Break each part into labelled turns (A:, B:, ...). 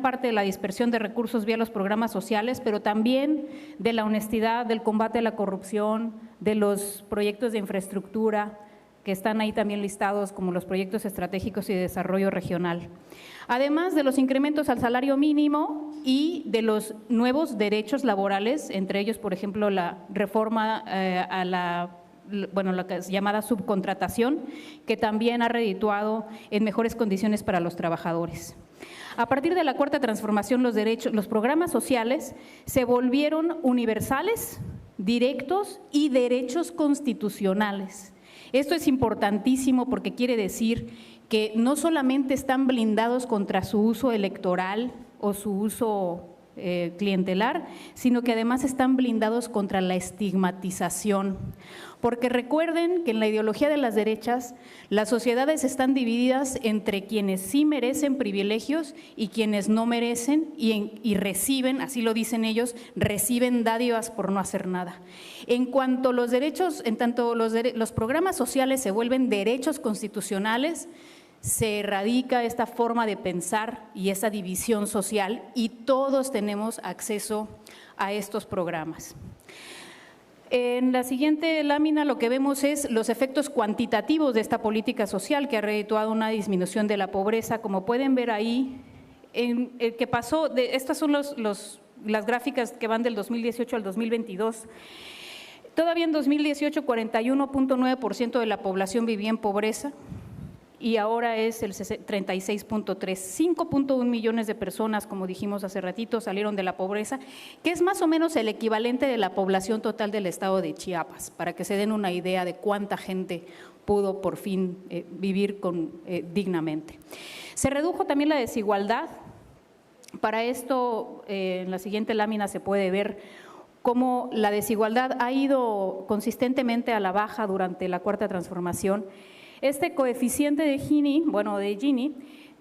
A: parte de la dispersión de recursos vía los programas sociales, pero también de la honestidad, del combate a la corrupción, de los proyectos de infraestructura, que están ahí también listados como los proyectos estratégicos y de desarrollo regional. Además de los incrementos al salario mínimo y de los nuevos derechos laborales, entre ellos, por ejemplo, la reforma a la llamada subcontratación, que también ha redituado en mejores condiciones para los trabajadores. A partir de la cuarta transformación, los programas sociales se volvieron universales, directos y derechos constitucionales. Esto es importantísimo porque quiere decir que no solamente están blindados contra su uso electoral o su uso clientelar, sino que además están blindados contra la estigmatización. Porque recuerden que en la ideología de las derechas, las sociedades están divididas entre quienes sí merecen privilegios y quienes no merecen y reciben, así lo dicen ellos, reciben dádivas por no hacer nada. En cuanto los derechos, en tanto los programas sociales se vuelven derechos constitucionales, se erradica esta forma de pensar y esa división social y todos tenemos acceso a estos programas. En la siguiente lámina lo que vemos es los efectos cuantitativos de esta política social que ha redituado una disminución de la pobreza. Como pueden ver ahí, en el que pasó, estas son las gráficas que van del 2018 al 2022. Todavía en 2018, 41.9% de la población vivía en pobreza y ahora es el 36.3, 5.1 millones de personas, como dijimos hace ratito, salieron de la pobreza, que es más o menos el equivalente de la población total del estado de Chiapas, para que se den una idea de cuánta gente pudo por fin vivir dignamente. Se redujo también la desigualdad. Para esto, en la siguiente lámina se puede ver cómo la desigualdad ha ido consistentemente a la baja durante la cuarta transformación. Este coeficiente de Gini,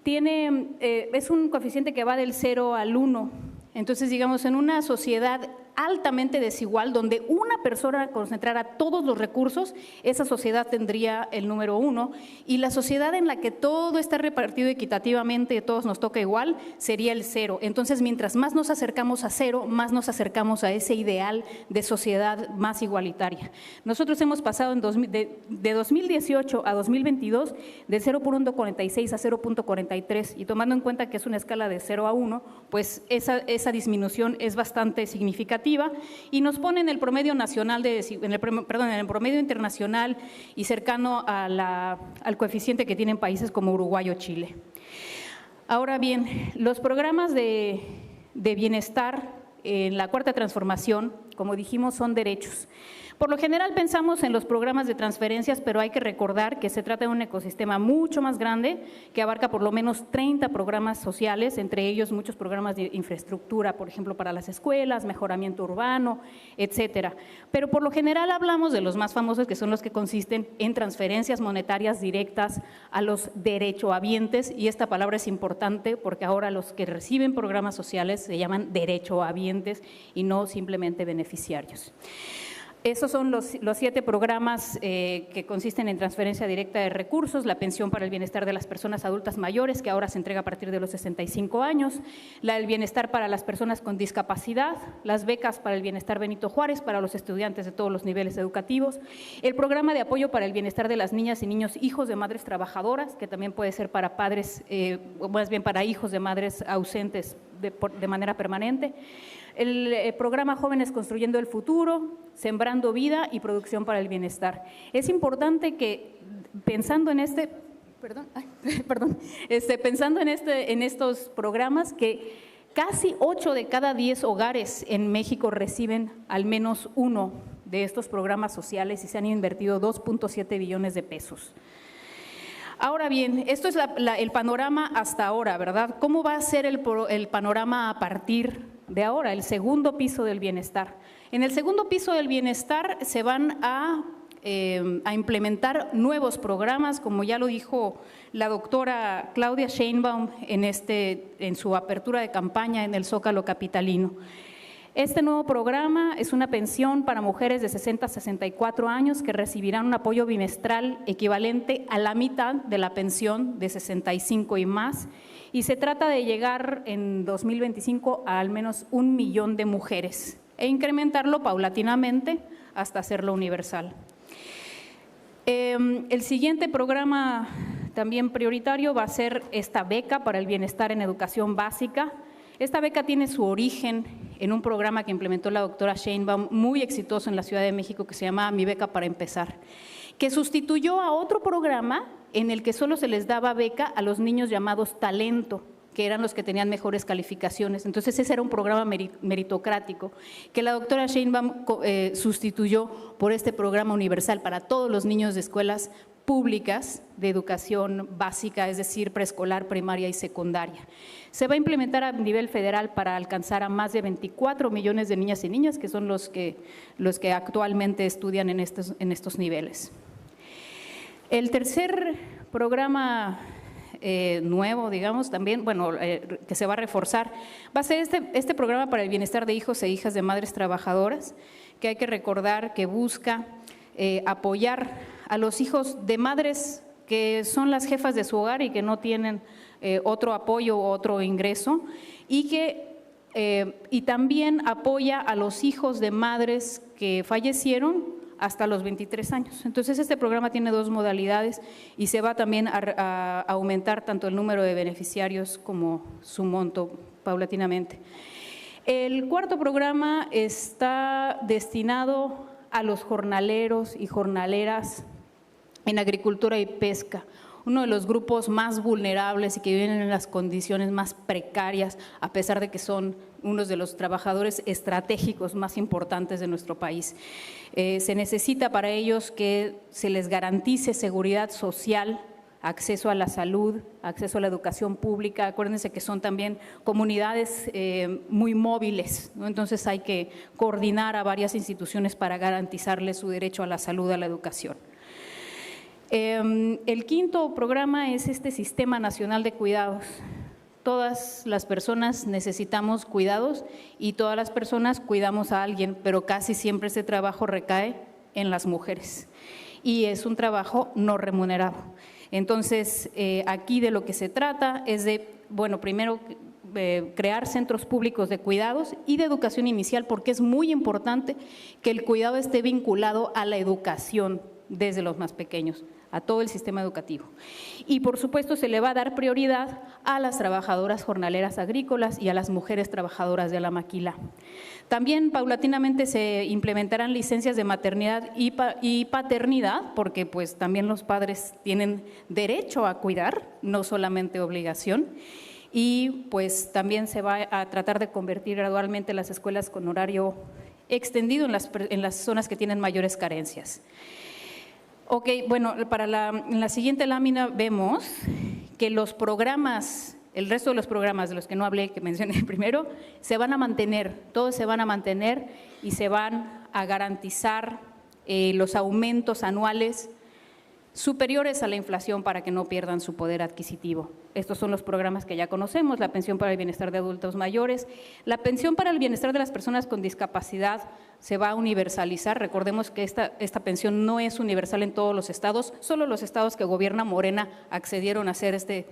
A: es un coeficiente que va del 0 al 1. Entonces, digamos, en una sociedad altamente desigual, donde una persona concentrara todos los recursos, esa sociedad tendría el número 1, y la sociedad en la que todo está repartido equitativamente y todos nos toca igual, sería el 0. Entonces, mientras más nos acercamos a 0, más nos acercamos a ese ideal de sociedad más igualitaria. Nosotros hemos pasado de 2018 a 2022 de 0.46 a 0.43, y tomando en cuenta que es una escala de 0 a 1, pues esa disminución es bastante significativa y nos pone en el promedio nacional, en el promedio internacional y cercano al coeficiente que tienen países como Uruguay o Chile. Ahora bien, los programas de bienestar en la cuarta transformación, como dijimos, son derechos. Por lo general pensamos en los programas de transferencias, pero hay que recordar que se trata de un ecosistema mucho más grande que abarca por lo menos 30 programas sociales, entre ellos muchos programas de infraestructura, por ejemplo, para las escuelas, mejoramiento urbano, etcétera. Pero por lo general hablamos de los más famosos, que son los que consisten en transferencias monetarias directas a los derechohabientes, y esta palabra es importante porque ahora los que reciben programas sociales se llaman derechohabientes y no simplemente beneficiarios. Esos son los 7 programas que consisten en transferencia directa de recursos: la pensión para el bienestar de las personas adultas mayores, que ahora se entrega a partir de los 65 años, el bienestar para las personas con discapacidad, las becas para el bienestar Benito Juárez para los estudiantes de todos los niveles educativos, el programa de apoyo para el bienestar de las niñas y niños hijos de madres trabajadoras, que también puede ser para padres, más bien para hijos de madres ausentes de manera permanente, el programa Jóvenes Construyendo el Futuro, Sembrando Vida y Producción para el Bienestar. Es importante que pensando en estos programas, que casi 8 de cada 10 hogares en México reciben al menos uno de estos programas sociales y se han invertido 2.7 billones de pesos. Ahora bien, esto es el panorama hasta ahora, ¿verdad? ¿Cómo va a ser el panorama a partir de ahora, el segundo piso del bienestar? En el segundo piso del bienestar se van a implementar nuevos programas, como ya lo dijo la doctora Claudia Sheinbaum en su apertura de campaña en el Zócalo capitalino. Este nuevo programa es una pensión para mujeres de 60 a 64 años que recibirán un apoyo bimestral equivalente a la mitad de la pensión de 65 y más, y se trata de llegar en 2025 a al menos 1 millón de mujeres e incrementarlo paulatinamente hasta hacerlo universal. El siguiente programa también prioritario va a ser esta beca para el bienestar en educación básica. Esta beca tiene su origen en un programa que implementó la doctora Sheinbaum, muy exitoso en la Ciudad de México, que se llama Mi Beca para Empezar, que sustituyó a otro programa en el que solo se les daba beca a los niños llamados talento, que eran los que tenían mejores calificaciones. Entonces, ese era un programa meritocrático que la doctora Sheinbaum sustituyó por este programa universal para todos los niños de escuelas públicas de educación básica, es decir, preescolar, primaria y secundaria. Se va a implementar a nivel federal para alcanzar a más de 24 millones de niñas y niños, que son los que actualmente estudian en estos niveles. El tercer programa nuevo, digamos, también, bueno, que se va a reforzar, va a ser este programa para el bienestar de hijos e hijas de madres trabajadoras, que hay que recordar que busca apoyar a los hijos de madres que son las jefas de su hogar y que no tienen otro apoyo o otro ingreso, y también apoya a los hijos de madres que fallecieron hasta los 23 años. Entonces, este programa tiene 2 modalidades y se va también a aumentar tanto el número de beneficiarios como su monto paulatinamente. El cuarto programa está destinado a los jornaleros y jornaleras en agricultura y pesca, uno de los grupos más vulnerables y que viven en las condiciones más precarias, a pesar de que son unos de los trabajadores estratégicos más importantes de nuestro país. Se necesita para ellos que se les garantice seguridad social, acceso a la salud, acceso a la educación pública. Acuérdense que son también comunidades muy móviles, ¿no? Entonces hay que coordinar a varias instituciones para garantizarles su derecho a la salud, a la educación. El quinto programa es este Sistema Nacional de Cuidados. Todas las personas necesitamos cuidados y todas las personas cuidamos a alguien, pero casi siempre ese trabajo recae en las mujeres y es un trabajo no remunerado. Entonces, aquí de lo que se trata es de, bueno, primero crear centros públicos de cuidados y de educación inicial, porque es muy importante que el cuidado esté vinculado a la educación desde los más pequeños, a todo el sistema educativo. Y por supuesto se le va a dar prioridad a las trabajadoras jornaleras agrícolas y a las mujeres trabajadoras de la maquila. También paulatinamente se implementarán licencias de maternidad y paternidad, porque pues también los padres tienen derecho a cuidar, no solamente obligación. Y pues también se va a tratar de convertir gradualmente las escuelas con horario extendido en las zonas que tienen mayores carencias. Ok, bueno, en la siguiente lámina vemos que los programas, el resto de los programas de los que no hablé, que mencioné primero, se van a mantener, todos se van a mantener y se van a garantizar los aumentos anuales superiores a la inflación para que no pierdan su poder adquisitivo. Estos son los programas que ya conocemos: la pensión para el bienestar de adultos mayores, la pensión para el bienestar de las personas con discapacidad se va a universalizar. Recordemos que esta pensión no es universal en todos los estados, solo los estados que gobierna Morena accedieron a hacer este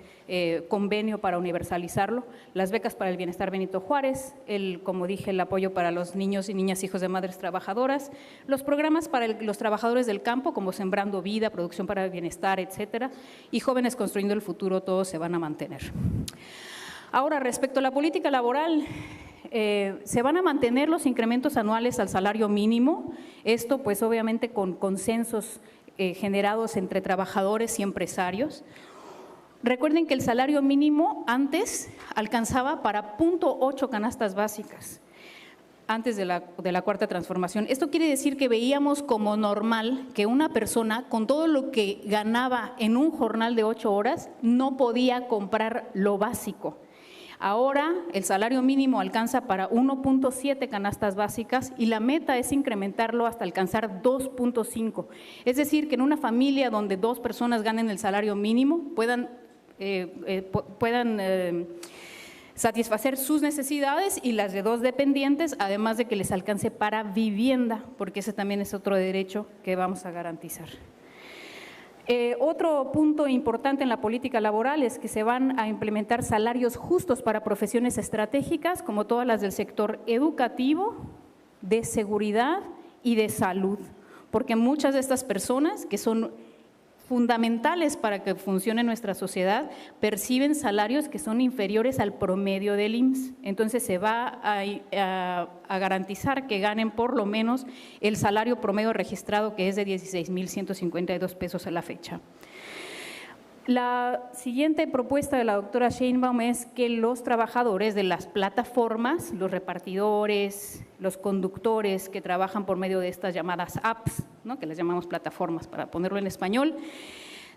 A: convenio para universalizarlo. Las becas para el bienestar Benito Juárez, como dije, el apoyo para los niños y niñas hijos de madres trabajadoras, los programas para los trabajadores del campo como Sembrando Vida, Producción para el Bienestar, etcétera, y Jóvenes Construyendo el Futuro, todos se van a mantener. Ahora, respecto a la política laboral, se van a mantener los incrementos anuales al salario mínimo, esto pues obviamente con consensos generados entre trabajadores y empresarios. Recuerden que el salario mínimo antes alcanzaba para 0.8 canastas básicas, antes de la cuarta transformación. Esto quiere decir que veíamos como normal que una persona con todo lo que ganaba en un jornal de 8 horas no podía comprar lo básico. Ahora el salario mínimo alcanza para 1.7 canastas básicas y la meta es incrementarlo hasta alcanzar 2.5. Es decir, que en una familia donde 2 personas ganen el salario mínimo puedan satisfacer sus necesidades y las de 2 dependientes, además de que les alcance para vivienda, porque ese también es otro derecho que vamos a garantizar. Otro punto importante en la política laboral es que se van a implementar salarios justos para profesiones estratégicas, como todas las del sector educativo, de seguridad y de salud, porque muchas de estas personas que son fundamentales para que funcione nuestra sociedad perciben salarios que son inferiores al promedio del IMSS. Entonces se va a garantizar que ganen por lo menos el salario promedio registrado, que es de 16,152 pesos a la fecha. La siguiente propuesta de la doctora Sheinbaum es que los trabajadores de las plataformas, los repartidores, los conductores que trabajan por medio de estas llamadas apps, ¿no?, que las llamamos plataformas para ponerlo en español,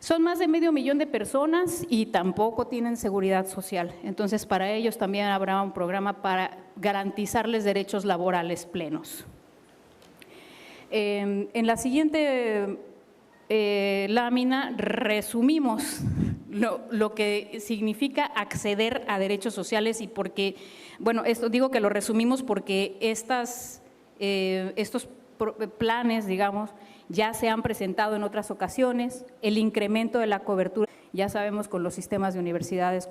A: son más de 500,000 de personas y tampoco tienen seguridad social. Entonces, para ellos también habrá un programa para garantizarles derechos laborales plenos. En la siguiente lámina resumimos lo que significa acceder a derechos sociales y porque, bueno, esto digo que lo resumimos porque estos planes, digamos, ya se han presentado en otras ocasiones. El incremento de la cobertura, ya sabemos con los sistemas de universidades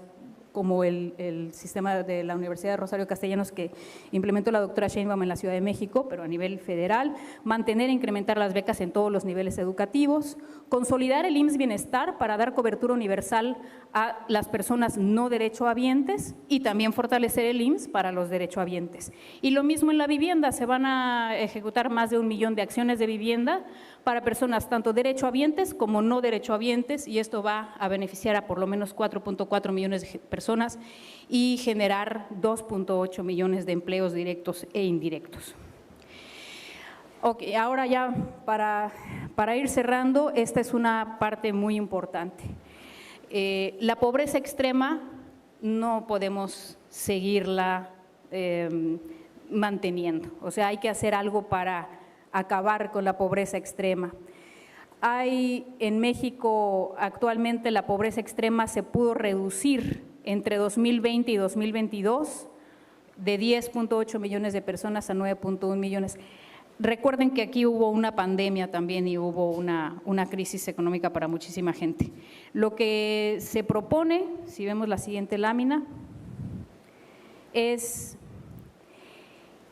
A: como el sistema de la Universidad de Rosario Castellanos que implementó la doctora Sheinbaum en la Ciudad de México, pero a nivel federal, mantener e incrementar las becas en todos los niveles educativos, consolidar el IMSS Bienestar para dar cobertura universal a las personas no derechohabientes y también fortalecer el IMSS para los derechohabientes. Y lo mismo en la vivienda, se van a ejecutar más de 1 millón de acciones de vivienda para personas tanto derechohabientes como no derechohabientes, y esto va a beneficiar a por lo menos 4.4 millones de personas y generar 2.8 millones de empleos directos e indirectos. Ok, ahora ya para ir cerrando, esta es una parte muy importante. La pobreza extrema no podemos seguirla manteniendo, o sea, hay que hacer algo para acabar con la pobreza extrema. Hay en México actualmente la pobreza extrema se pudo reducir entre 2020 y 2022 de 10.8 millones de personas a 9.1 millones. Recuerden que aquí hubo una pandemia también y hubo una crisis económica para muchísima gente. Lo que se propone, si vemos la siguiente lámina, es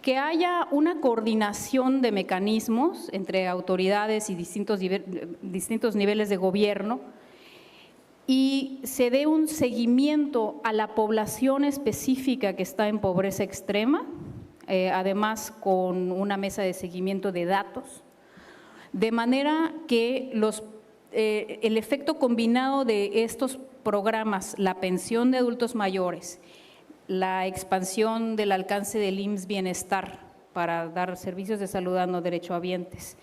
A: que haya una coordinación de mecanismos entre autoridades y distintos niveles de gobierno y se dé un seguimiento a la población específica que está en pobreza extrema, además con una mesa de seguimiento de datos, de manera que el efecto combinado de estos programas, la pensión de adultos mayores, la expansión del alcance del IMSS Bienestar para dar servicios de salud a no derechohabientes,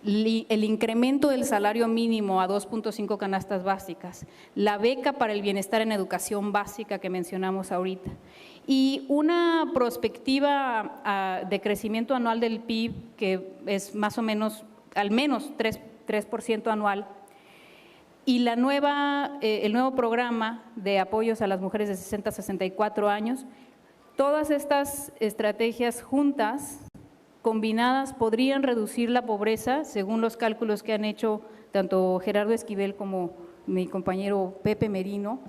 A: el incremento del salario mínimo a 2.5 canastas básicas, la beca para el bienestar en educación básica que mencionamos ahorita y una perspectiva de crecimiento anual del PIB que es más o menos, al menos 3% anual. Y el nuevo programa de apoyos a las mujeres de 60 a 64 años, todas estas estrategias juntas, combinadas, podrían reducir la pobreza, según los cálculos que han hecho tanto Gerardo Esquivel como mi compañero Pepe Merino,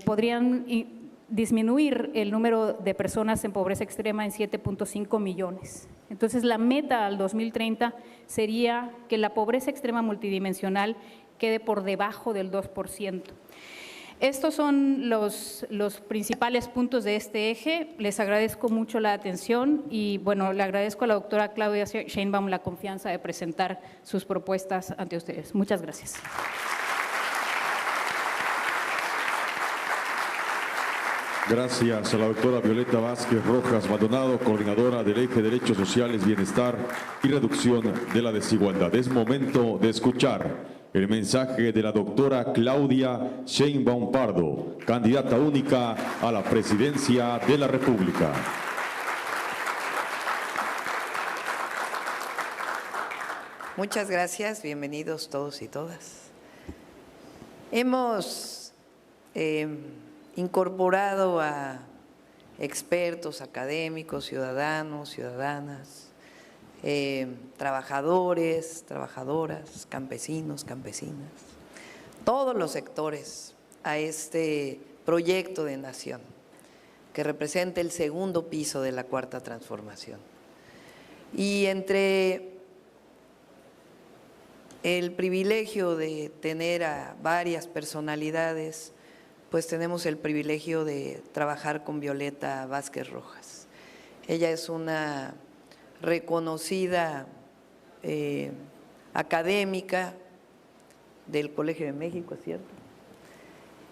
A: podrían disminuir el número de personas en pobreza extrema en 7.5 millones. Entonces, la meta al 2030 sería que la pobreza extrema multidimensional quede por debajo del 2%. Estos son los principales puntos de este eje. Les agradezco mucho la atención y, bueno, le agradezco a la doctora Claudia Sheinbaum la confianza de presentar sus propuestas ante ustedes. Muchas gracias.
B: Gracias a la doctora Violeta Vázquez Rojas Maldonado, coordinadora del Eje Derechos Sociales, Bienestar y Reducción de la Desigualdad. Es momento de escuchar el mensaje de la doctora Claudia Sheinbaum Pardo, candidata única a la presidencia de la República.
C: Muchas gracias, bienvenidos todos y todas. Hemos incorporado a expertos, académicos, ciudadanos, ciudadanas, trabajadores, trabajadoras, campesinos, campesinas, todos los sectores a este proyecto de nación que representa el segundo piso de la Cuarta Transformación. Y entre el privilegio de tener a varias personalidades, pues tenemos el privilegio de trabajar con Violeta Vázquez Rojas. Ella es una reconocida académica del Colegio de México, ¿es cierto?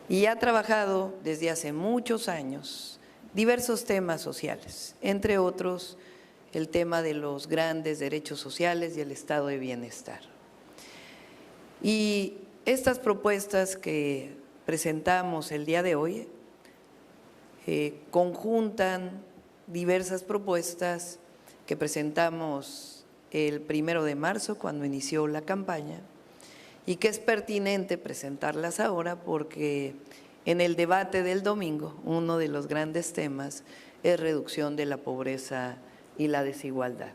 C: Y ha trabajado desde hace muchos años diversos temas sociales, entre otros el tema de los grandes derechos sociales y el estado de bienestar. Y estas propuestas que presentamos el día de hoy conjuntan diversas propuestas que presentamos el 1 de marzo cuando inició la campaña y que es pertinente presentarlas ahora porque en el debate del domingo uno de los grandes temas es reducción de la pobreza y la desigualdad,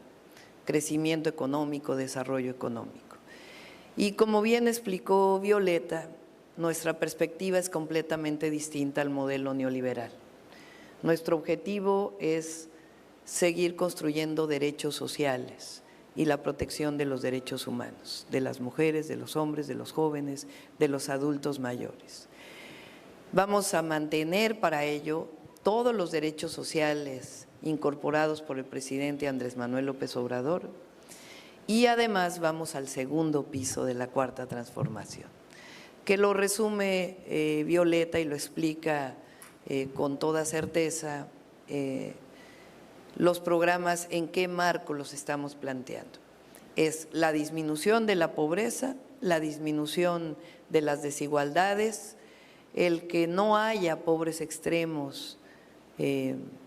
C: crecimiento económico, desarrollo económico. Y como bien explicó Violeta, nuestra perspectiva es completamente distinta al modelo neoliberal. Nuestro objetivo es seguir construyendo derechos sociales y la protección de los derechos humanos, de las mujeres, de los hombres, de los jóvenes, de los adultos mayores. Vamos a mantener para ello todos los derechos sociales incorporados por el presidente Andrés Manuel López Obrador y además vamos al segundo piso de la Cuarta Transformación, que lo resume Violeta y lo explica con toda certeza los programas en qué marco los estamos planteando. Es la disminución de la pobreza, la disminución de las desigualdades, el que no haya pobres extremos,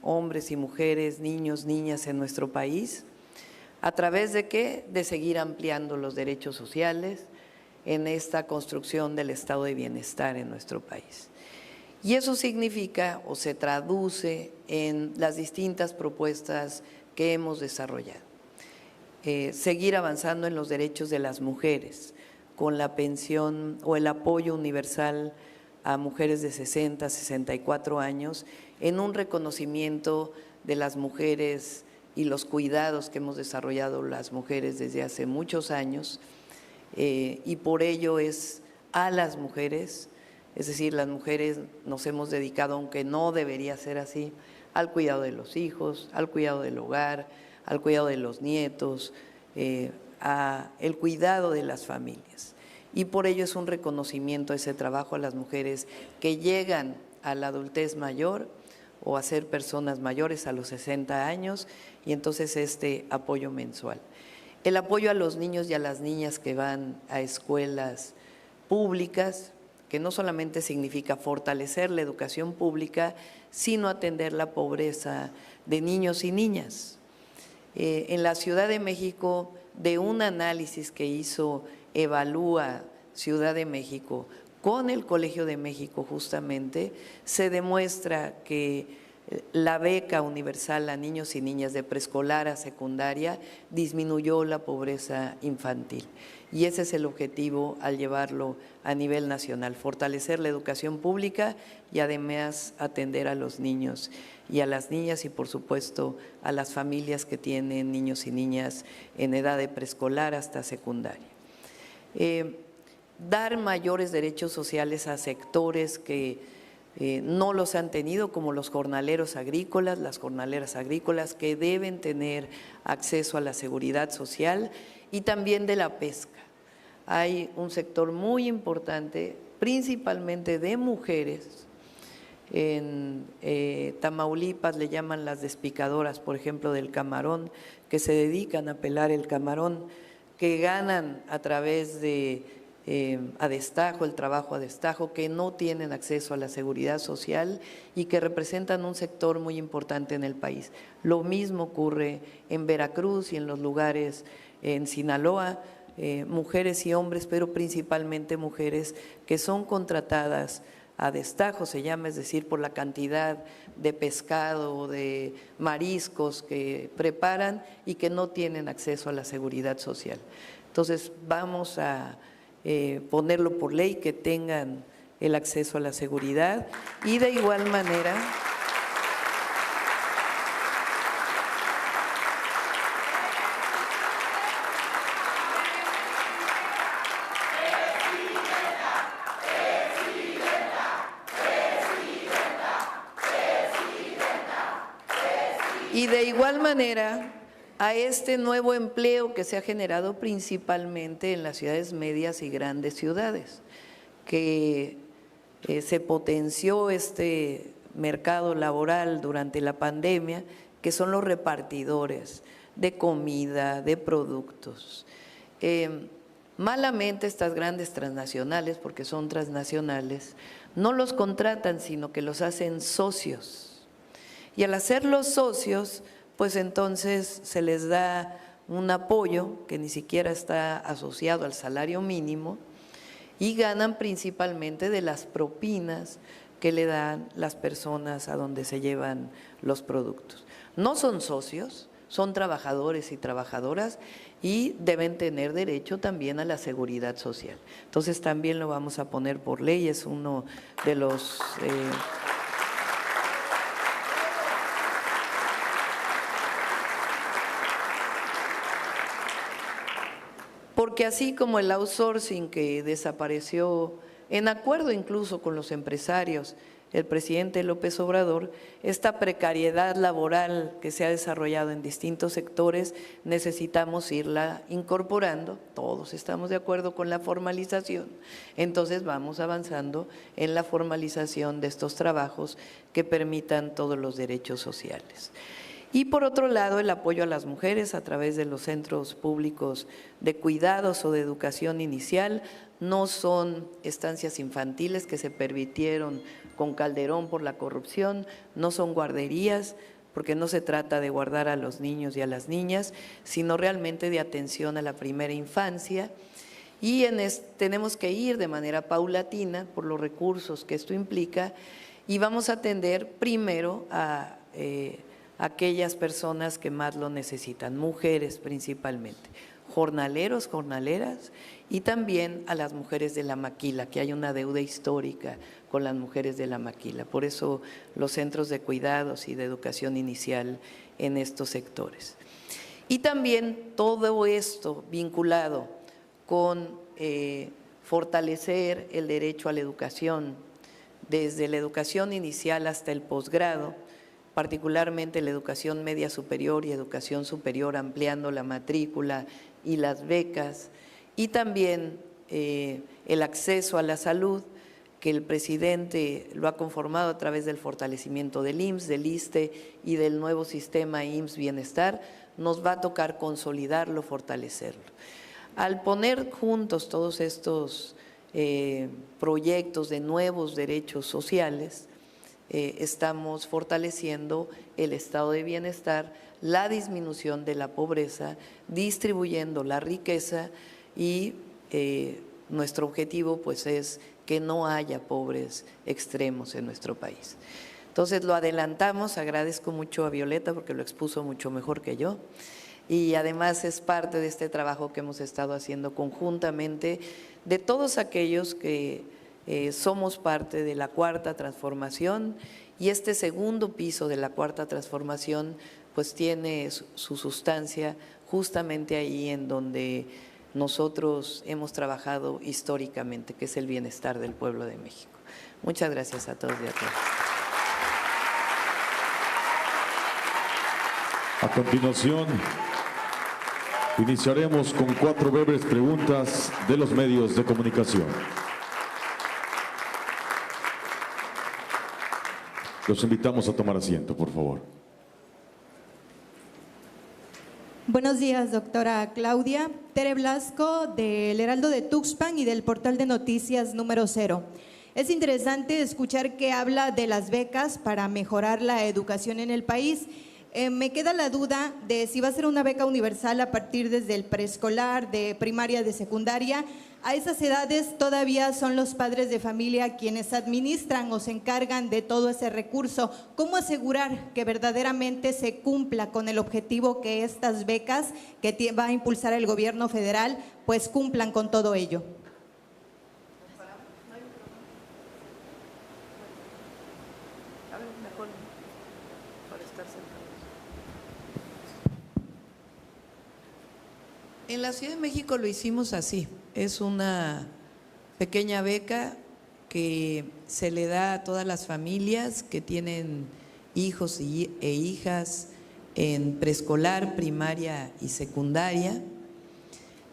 C: hombres y mujeres, niños, niñas en nuestro país, ¿a través de qué? De seguir ampliando los derechos sociales en esta construcción del estado de bienestar en nuestro país. Y eso significa o se traduce en las distintas propuestas que hemos desarrollado. Seguir avanzando en los derechos de las mujeres con la pensión o el apoyo universal a mujeres de 60, 64 años en un reconocimiento de las mujeres y los cuidados que hemos desarrollado las mujeres desde hace muchos años y por ello es a las mujeres. Es decir, las mujeres nos hemos dedicado, aunque no debería ser así, al cuidado de los hijos, al cuidado del hogar, al cuidado de los nietos, al cuidado de las familias. Y por ello es un reconocimiento a ese trabajo a las mujeres que llegan a la adultez mayor o a ser personas mayores a los 60 años y entonces este apoyo mensual. El apoyo a los niños y a las niñas que van a escuelas públicas, que no solamente significa fortalecer la educación pública, sino atender la pobreza de niños y niñas. En la Ciudad de México, de un análisis que hizo Evalúa Ciudad de México con el Colegio de México justamente, se demuestra que la beca universal a niños y niñas de preescolar a secundaria disminuyó la pobreza infantil. Y ese es el objetivo al llevarlo a nivel nacional, fortalecer la educación pública y además atender a los niños y a las niñas y por supuesto a las familias que tienen niños y niñas en edad de preescolar hasta secundaria. Dar mayores derechos sociales a sectores que no los han tenido, como los jornaleros agrícolas, las jornaleras agrícolas que deben tener acceso a la seguridad social y también de la pesca. Hay un sector muy importante, principalmente de mujeres, en Tamaulipas le llaman las despicadoras, por ejemplo, del camarón, que se dedican a pelar el camarón, que ganan a través de a destajo, el trabajo a destajo, que no tienen acceso a la seguridad social y que representan un sector muy importante en el país. Lo mismo ocurre en Veracruz y en los lugares en Sinaloa, mujeres y hombres, pero principalmente mujeres que son contratadas a destajo, se llama, es decir, por la cantidad de pescado o de mariscos que preparan y que no tienen acceso a la seguridad social. Entonces, vamos a ponerlo por ley que tengan el acceso a la seguridad y de igual manera… Y de igual manera, a este nuevo empleo que se ha generado principalmente en las ciudades medias y grandes ciudades, que se potenció este mercado laboral durante la pandemia, que son los repartidores de comida, de productos. Malamente estas grandes transnacionales, porque son transnacionales, no los contratan, sino que los hacen socios. Y al hacerlos socios, pues entonces se les da un apoyo que ni siquiera está asociado al salario mínimo y ganan principalmente de las propinas que le dan las personas a donde se llevan los productos. No son socios, son trabajadores y trabajadoras y deben tener derecho también a la seguridad social. Entonces también lo vamos a poner por ley, es uno de los… Porque así como el outsourcing que desapareció en acuerdo incluso con los empresarios, el presidente López Obrador, esta precariedad laboral que se ha desarrollado en distintos sectores, necesitamos irla incorporando, todos estamos de acuerdo con la formalización, entonces vamos avanzando en la formalización de estos trabajos que permitan todos los derechos sociales. Y por otro lado, el apoyo a las mujeres a través de los centros públicos de cuidados o de educación inicial. No son estancias infantiles que se permitieron con Calderón por la corrupción, no son guarderías, porque no se trata de guardar a los niños y a las niñas, sino realmente de atención a la primera infancia. Y tenemos que ir de manera paulatina por los recursos que esto implica y vamos a atender primero a aquellas personas que más lo necesitan, mujeres principalmente, jornaleros, jornaleras y también a las mujeres de la maquila, que hay una deuda histórica con las mujeres de la maquila. Por eso los centros de cuidados y de educación inicial en estos sectores. Y también todo esto vinculado con fortalecer el derecho a la educación, desde la educación inicial hasta el posgrado, particularmente la educación media superior y educación superior, ampliando la matrícula y las becas, y también el acceso a la salud, que el presidente lo ha conformado a través del fortalecimiento del IMSS, del ISSSTE y del nuevo sistema IMSS Bienestar, nos va a tocar consolidarlo, fortalecerlo. Al poner juntos todos estos proyectos de nuevos derechos sociales, estamos fortaleciendo el estado de bienestar, la disminución de la pobreza, distribuyendo la riqueza y nuestro objetivo pues es que no haya pobres extremos en nuestro país. Entonces lo adelantamos, agradezco mucho a Violeta porque lo expuso mucho mejor que yo y además es parte de este trabajo que hemos estado haciendo conjuntamente de todos aquellos que somos parte de la Cuarta Transformación y este segundo piso de la Cuarta Transformación pues tiene su sustancia justamente ahí en donde nosotros hemos trabajado históricamente, que es el bienestar del pueblo de México. Muchas gracias a todos y a todas.
B: A continuación, iniciaremos con 4 breves preguntas de los medios de comunicación. Los invitamos a tomar asiento, por favor.
D: Buenos días, doctora Claudia. Tere Blasco, del Heraldo de Tuxpan y del portal de noticias número 0. Es interesante escuchar que habla de las becas para mejorar la educación en el país. Me queda la duda de si va a ser una beca universal a partir desde el preescolar, de primaria, de secundaria. A esas edades todavía son los padres de familia quienes administran o se encargan de todo ese recurso. ¿Cómo asegurar que verdaderamente se cumpla con el objetivo que estas becas que va a impulsar el gobierno federal, pues cumplan con todo ello?
C: En la Ciudad de México lo hicimos así. Es una pequeña beca que se le da a todas las familias que tienen hijos e hijas en preescolar, primaria y secundaria.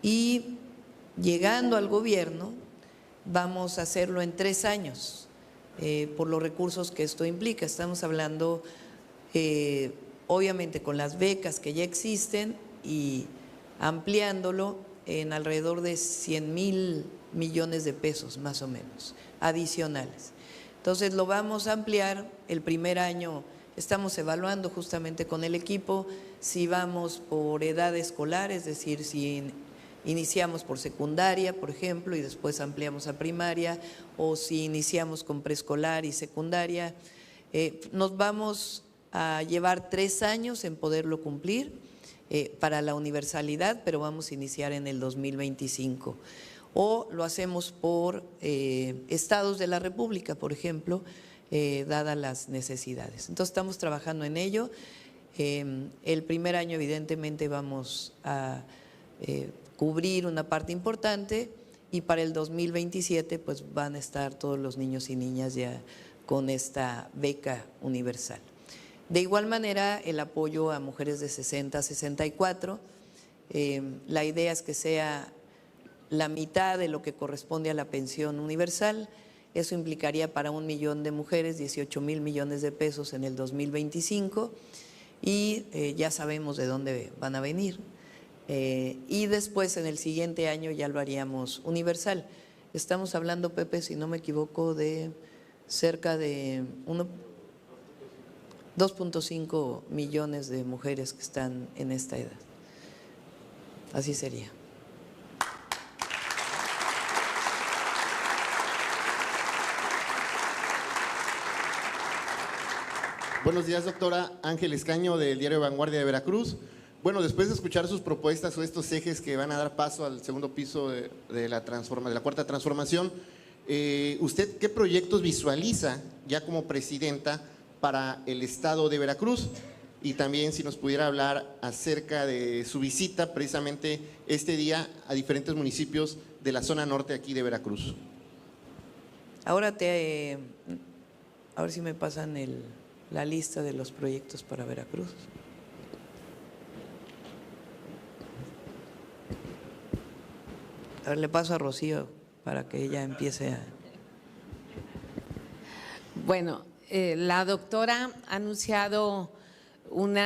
C: Y llegando al gobierno, vamos a hacerlo en 3 años, por los recursos que esto implica. Estamos hablando, obviamente, con las becas que ya existen y ampliándolo en alrededor de 100,000 millones de pesos, más o menos, adicionales. Entonces lo vamos a ampliar. El primer año estamos evaluando justamente con el equipo si vamos por edad escolar, es decir, si iniciamos por secundaria, por ejemplo, y después ampliamos a primaria, o si iniciamos con preescolar y secundaria. Nos vamos a llevar 3 años en poderlo cumplir para la universalidad, pero vamos a iniciar en el 2025. O lo hacemos por estados de la República, por ejemplo, dadas las necesidades. Entonces estamos trabajando en ello. El primer año evidentemente vamos a cubrir una parte importante y para el 2027 pues van a estar todos los niños y niñas ya con esta beca universal. De igual manera, el apoyo a mujeres de 60 a 64, la idea es que sea la mitad de lo que corresponde a la pensión universal. Eso implicaría para 1 millón de mujeres 18,000 millones de pesos en el 2025 y ya sabemos de dónde van a venir. Y después en el siguiente año ya lo haríamos universal. Estamos hablando, Pepe, si no me equivoco, de cerca de 2.5 millones de mujeres que están en esta edad. Así sería.
E: Buenos días, doctora. Ángel Escaño, del diario Vanguardia de Veracruz. Bueno, después de escuchar sus propuestas o estos ejes que van a dar paso al segundo piso de la cuarta transformación, ¿usted qué proyectos visualiza ya como presidenta para el estado de Veracruz? Y también si nos pudiera hablar acerca de su visita precisamente este día a diferentes municipios de la zona norte aquí de Veracruz.
C: Ahora a ver si me pasan la lista de los proyectos para Veracruz. A ver, le paso a Rocío para que ella empiece a…
F: Bueno, la doctora ha anunciado un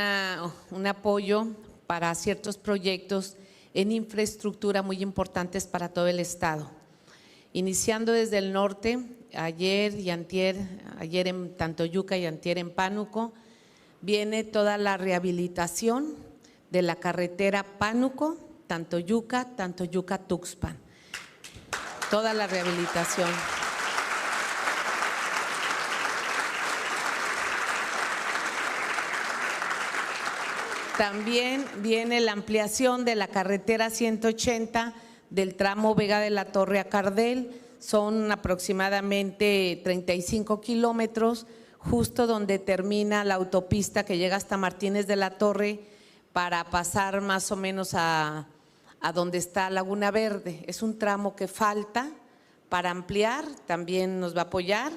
F: apoyo para ciertos proyectos en infraestructura muy importantes para todo el estado. Iniciando desde el norte, ayer y antier, ayer en Tantoyuca y antier en Pánuco, viene toda la rehabilitación de la carretera Pánuco, Tantoyuca, Tantoyuca-Tuxpan. Toda la rehabilitación. También viene la ampliación de la carretera 180 del tramo Vega de la Torre a Cardel. Son aproximadamente 35 kilómetros, justo donde termina la autopista que llega hasta Martínez de la Torre para pasar más o menos a donde está Laguna Verde. Es un tramo que falta para ampliar, también nos va a apoyar.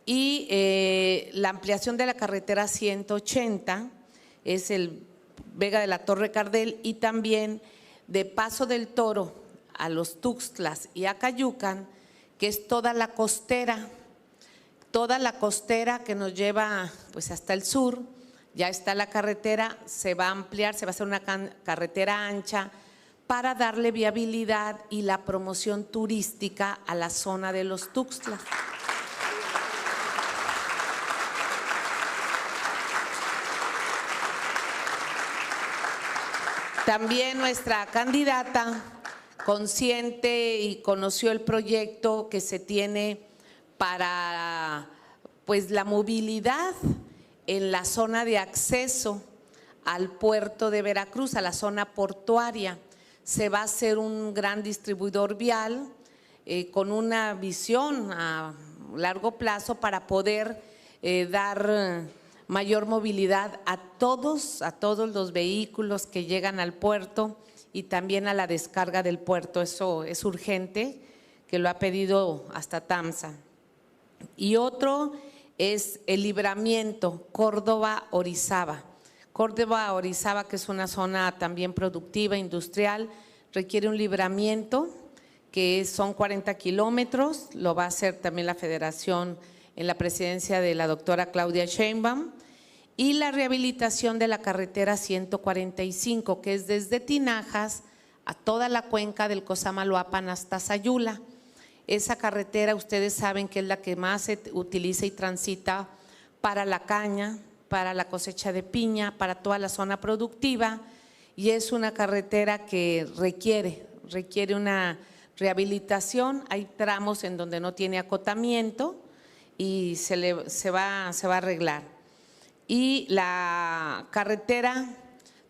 F: Y la ampliación de la carretera 180 es el Vega de la Torre Cardel y también de Paso del Toro a los Tuxtlas y a Cayucan, que es toda la costera que nos lleva pues hasta el sur. Ya está la carretera, se va a ampliar, se va a hacer una carretera ancha para darle viabilidad y la promoción turística a la zona de los Tuxtlas. También nuestra candidata, consciente y conoció el proyecto que se tiene para pues la movilidad en la zona de acceso al puerto de Veracruz, a la zona portuaria. Se va a hacer un gran distribuidor vial con una visión a largo plazo para poder dar mayor movilidad a todos los vehículos que llegan al puerto y también a la descarga del puerto. Eso es urgente, que lo ha pedido hasta TAMSA. Y otro es el libramiento Córdoba-Orizaba. Córdoba-Orizaba, que es una zona también productiva, industrial, requiere un libramiento que son 40 kilómetros, lo va a hacer también la Federación en la presidencia de la doctora Claudia Sheinbaum, y la rehabilitación de la carretera 145, que es desde Tinajas a toda la cuenca del Cosamaloapan hasta Sayula. Esa carretera ustedes saben que es la que más se utiliza y transita para la caña, para la cosecha de piña, para toda la zona productiva, y es una carretera que requiere una rehabilitación. Hay tramos en donde no tiene acotamiento y se va a arreglar. Y la carretera,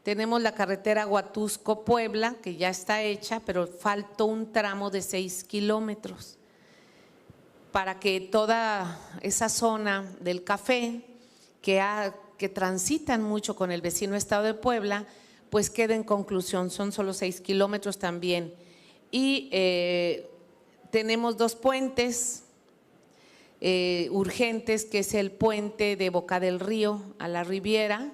F: tenemos la carretera Huatusco-Puebla, que ya está hecha, pero faltó un tramo de 6 kilómetros para que toda esa zona del café que transitan mucho con el vecino estado de Puebla, pues quede en conclusión. Son solo 6 kilómetros también. Y tenemos 2 puentes urgentes, que es el puente de Boca del Río a la Riviera.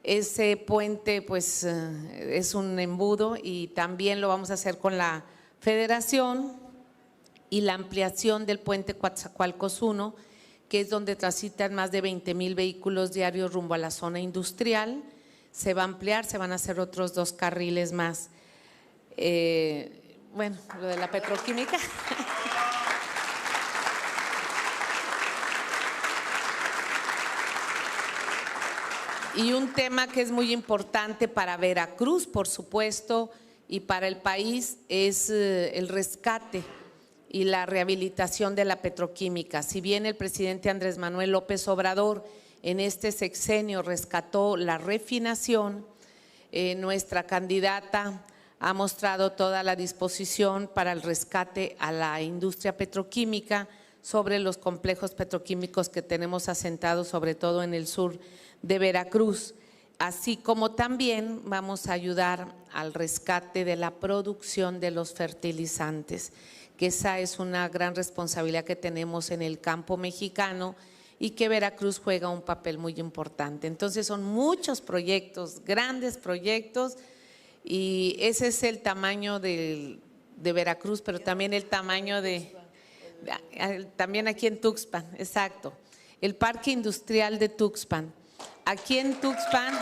F: Ese puente pues es un embudo y también lo vamos a hacer con la Federación, y la ampliación del puente Coatzacoalcos 1, que es donde transitan más de 20,000 vehículos diarios rumbo a la zona industrial. Se va a ampliar, se van a hacer otros 2 carriles más. Bueno, lo de la petroquímica. Y un tema que es muy importante para Veracruz, por supuesto, y para el país, es el rescate y la rehabilitación de la petroquímica. Si bien el presidente Andrés Manuel López Obrador en este sexenio rescató la refinación, nuestra candidata ha mostrado toda la disposición para el rescate a la industria petroquímica sobre los complejos petroquímicos que tenemos asentados, sobre todo en el sur de Veracruz, así como también vamos a ayudar al rescate de la producción de los fertilizantes, que esa es una gran responsabilidad que tenemos en el campo mexicano y que Veracruz juega un papel muy importante. Entonces son muchos proyectos, grandes proyectos, y ese es el tamaño de Veracruz, pero también el tamaño también aquí en Tuxpan, exacto, el Parque Industrial de Tuxpan. Aquí en Tuxpan,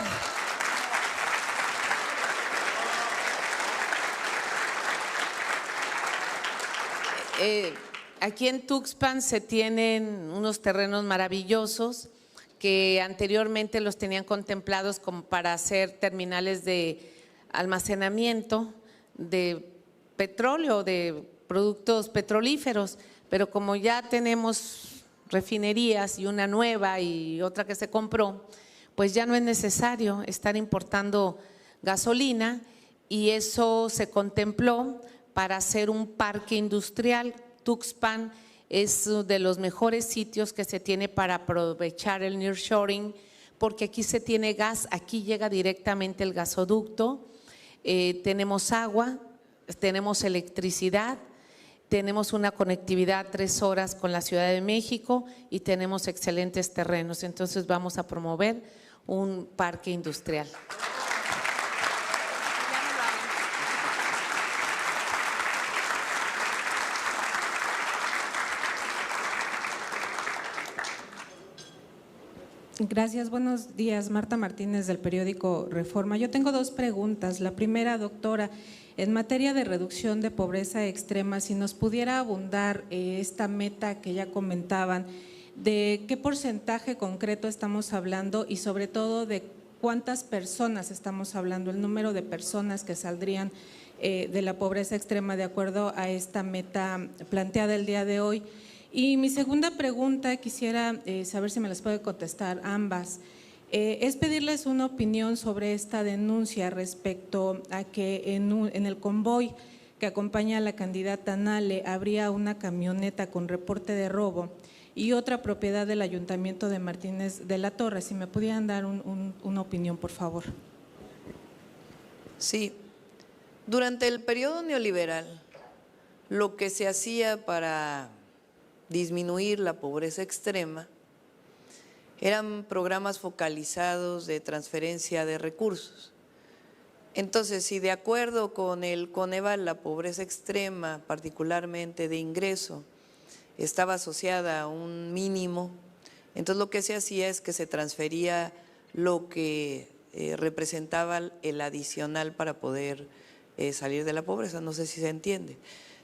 F: se tienen unos terrenos maravillosos que anteriormente los tenían contemplados como para hacer terminales de almacenamiento de petróleo, de productos petrolíferos, pero como ya tenemos refinerías y una nueva y otra que se compró, pues ya no es necesario estar importando gasolina, y eso se contempló para hacer un parque industrial. Tuxpan es de los mejores sitios que se tiene para aprovechar el nearshoring, porque aquí se tiene gas, aquí llega directamente el gasoducto, tenemos agua, tenemos electricidad, tenemos una conectividad 3 horas con la Ciudad de México y tenemos excelentes terrenos. Entonces vamos a promover un parque industrial.
G: Gracias, buenos días. Marta Martínez del periódico Reforma. Yo tengo 2 preguntas. La primera, doctora, en materia de reducción de pobreza extrema, si nos pudiera abundar esta meta que ya comentaban, de qué porcentaje concreto estamos hablando y sobre todo de ¿cuántas personas estamos hablando? El número de personas que saldrían de la pobreza extrema de acuerdo a esta meta planteada el día de hoy. Y mi segunda pregunta, quisiera saber si me las puede contestar ambas. Es pedirles una opinión sobre esta denuncia respecto a que en el convoy que acompaña a la candidata Nale habría una camioneta con reporte de robo y otra propiedad del Ayuntamiento de Martínez de la Torre. Si me pudieran dar una opinión, por favor.
C: Sí, durante el periodo neoliberal, lo que se hacía para disminuir la pobreza extrema eran programas focalizados de transferencia de recursos. Entonces, si de acuerdo con el Coneval la pobreza extrema, particularmente de ingreso, estaba asociada a un mínimo, entonces lo que se hacía es que se transfería lo que representaba el adicional para poder salir de la pobreza. No sé si se entiende.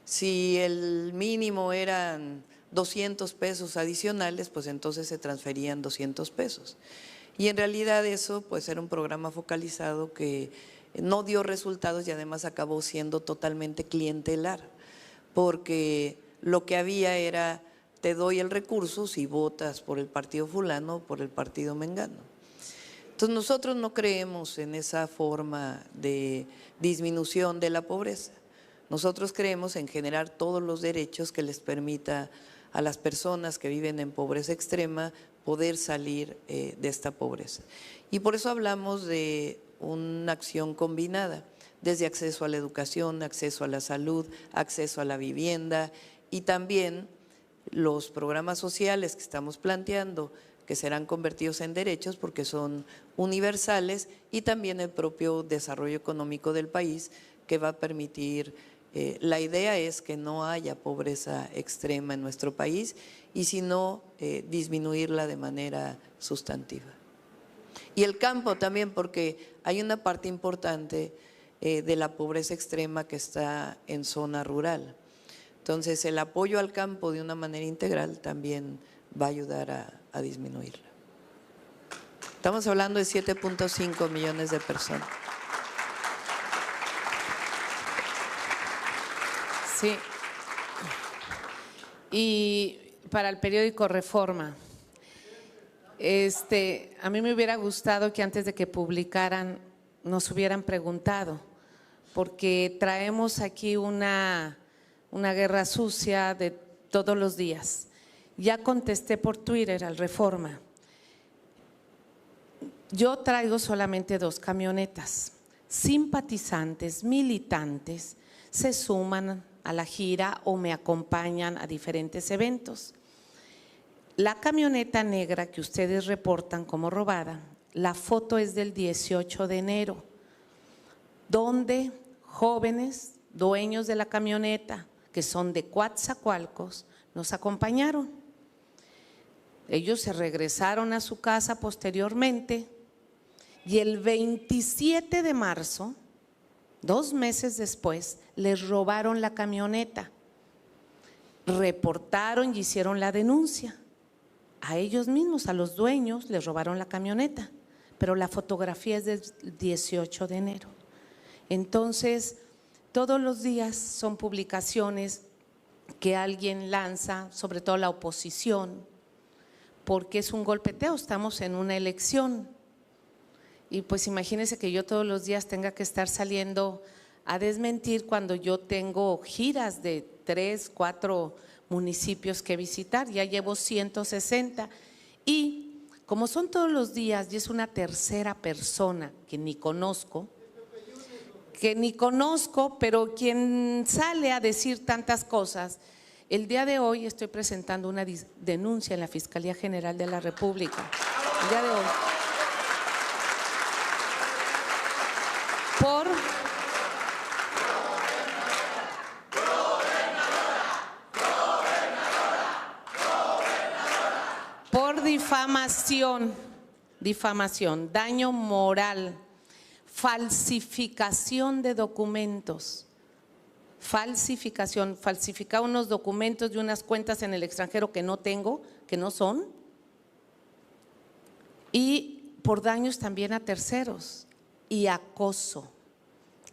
C: Si el mínimo eran 200 pesos adicionales, pues entonces se transferían 200 pesos. Y en realidad eso pues era un programa focalizado que no dio resultados y además acabó siendo totalmente clientelar, porque lo que había era, te doy el recurso si votas por el partido fulano o por el partido mengano. Entonces nosotros no creemos en esa forma de disminución de la pobreza. Nosotros creemos en generar todos los derechos que les permita a las personas que viven en pobreza extrema poder salir de esta pobreza. Y por eso hablamos de una acción combinada, desde acceso a la educación, acceso a la salud, acceso a la vivienda y también los programas sociales que estamos planteando, que serán convertidos en derechos porque son universales, y también el propio desarrollo económico del país que va a permitir. La idea es que no haya pobreza extrema en nuestro país y si no, disminuirla de manera sustantiva. Y el campo también, porque hay una parte importante de la pobreza extrema que está en zona rural. Entonces, el apoyo al campo de una manera integral también va a ayudar a disminuirla. Estamos hablando de 7.5 millones de personas.
F: Sí, y para el periódico Reforma, a mí me hubiera gustado que antes de que publicaran nos hubieran preguntado, porque traemos aquí una guerra sucia de todos los días. Ya contesté por Twitter al Reforma. Yo traigo solamente 2 camionetas. Simpatizantes, militantes se suman a la gira o me acompañan a diferentes eventos. La camioneta negra que ustedes reportan como robada, la foto es del 18 de enero, donde jóvenes dueños de la camioneta, que son de Coatzacoalcos, nos acompañaron. Ellos se regresaron a su casa posteriormente y el 27 de marzo, 2 meses después, les robaron la camioneta, reportaron y hicieron la denuncia. A ellos mismos, a los dueños, les robaron la camioneta, pero la fotografía es del 18 de enero. Entonces, todos los días son publicaciones que alguien lanza, sobre todo la oposición, porque es un golpeteo, estamos en una elección. Y pues imagínense que yo todos los días tenga que estar saliendo a desmentir cuando yo tengo giras de 3, 4 municipios que visitar, ya llevo 160 y como son todos los días y es una tercera persona que ni conozco, pero quien sale a decir tantas cosas, el día de hoy estoy presentando una denuncia en la Fiscalía General de la República, el día de hoy. Por difamación, daño moral, falsificación de documentos, falsificar unos documentos de unas cuentas en el extranjero que no tengo, que no son, y por daños también a terceros y acoso.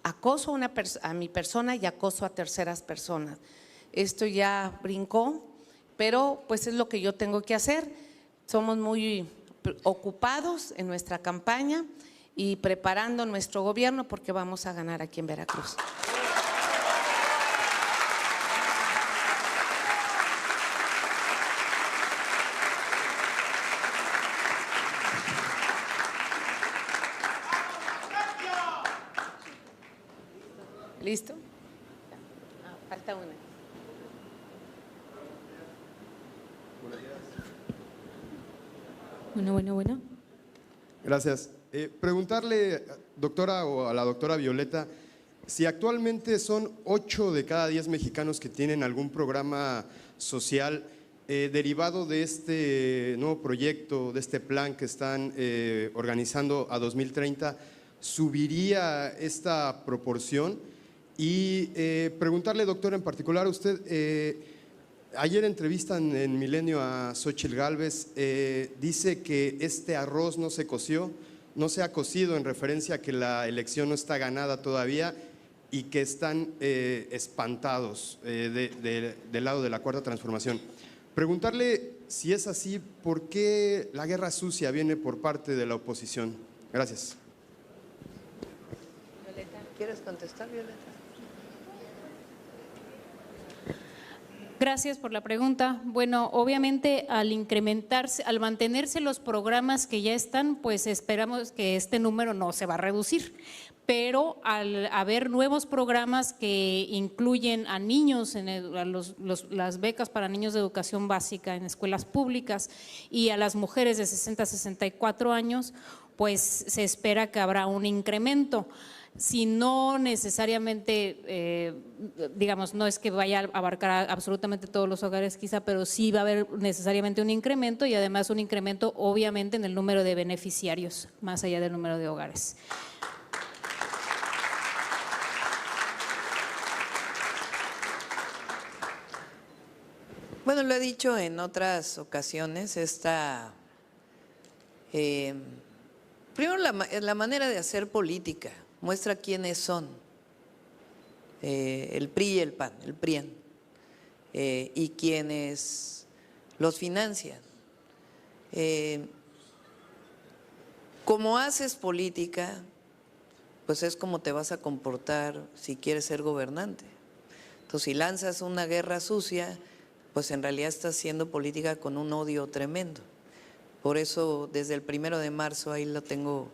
F: Acoso a mi persona y acoso a terceras personas. Esto ya brincó, pero pues es lo que yo tengo que hacer. Somos muy ocupados en nuestra campaña y preparando nuestro gobierno porque vamos a ganar aquí en Veracruz. ¿Listo? Falta una.
H: Bueno. Gracias. Preguntarle, doctora, o a la doctora Violeta, si actualmente son 8 de cada 10 mexicanos que tienen algún programa social derivado de este nuevo proyecto, de este plan que están organizando a 2030, ¿subiría esta proporción? Y preguntarle, doctora, en particular a usted, ayer entrevistan en Milenio a Xóchitl Gálvez, dice que este arroz no se coció, no se ha cocido en referencia a que la elección no está ganada todavía y que están espantados del lado de la Cuarta Transformación. Preguntarle si es así, ¿por qué la guerra sucia viene por parte de la oposición? Gracias.
C: Violeta, ¿quieres contestar, Violeta?
A: Gracias por la pregunta. Bueno, obviamente al incrementarse, al mantenerse los programas que ya están, pues esperamos que este número no se va a reducir. Pero al haber nuevos programas que incluyen a niños, las becas para niños de educación básica en escuelas públicas y a las mujeres de 60 a 64 años, pues se espera que habrá un incremento. Si no necesariamente, digamos, no es que vaya a abarcar absolutamente todos los hogares quizá, pero sí va a haber necesariamente un incremento y además un incremento obviamente en el número de beneficiarios, más allá del número de hogares.
C: Bueno, lo he dicho en otras ocasiones, primero la manera de hacer política muestra quiénes son el PRI y el PAN, el PRIAN, y quienes los financian. Como haces política, pues es como te vas a comportar si quieres ser gobernante. Entonces, si lanzas una guerra sucia, pues en realidad estás haciendo política con un odio tremendo. Por eso, desde el 1 de marzo, ahí lo tengo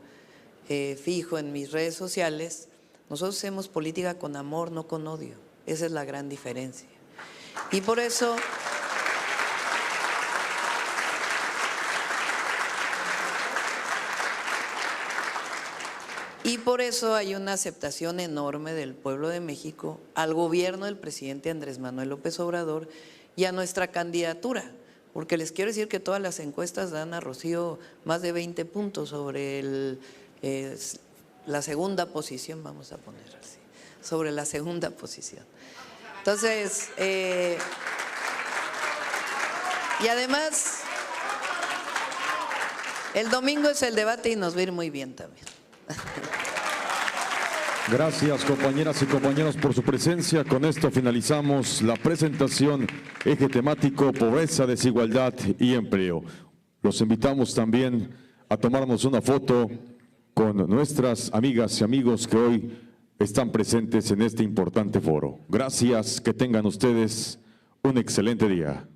C: fijo en mis redes sociales, nosotros hacemos política con amor, no con odio. Esa es la gran diferencia. Y por eso hay una aceptación enorme del pueblo de México al gobierno del presidente Andrés Manuel López Obrador y a nuestra candidatura, porque les quiero decir que todas las encuestas dan a Rocío más de 20 puntos sobre la segunda posición, vamos a poner así, sobre la segunda posición. Entonces, y además, el domingo es el debate y nos va a ir muy bien también.
B: Gracias, compañeras y compañeros, por su presencia. Con esto finalizamos la presentación Eje Temático, Pobreza, Desigualdad y Empleo. Los invitamos también a tomarnos una foto con nuestras amigas y amigos que hoy están presentes en este importante foro. Gracias, que tengan ustedes un excelente día.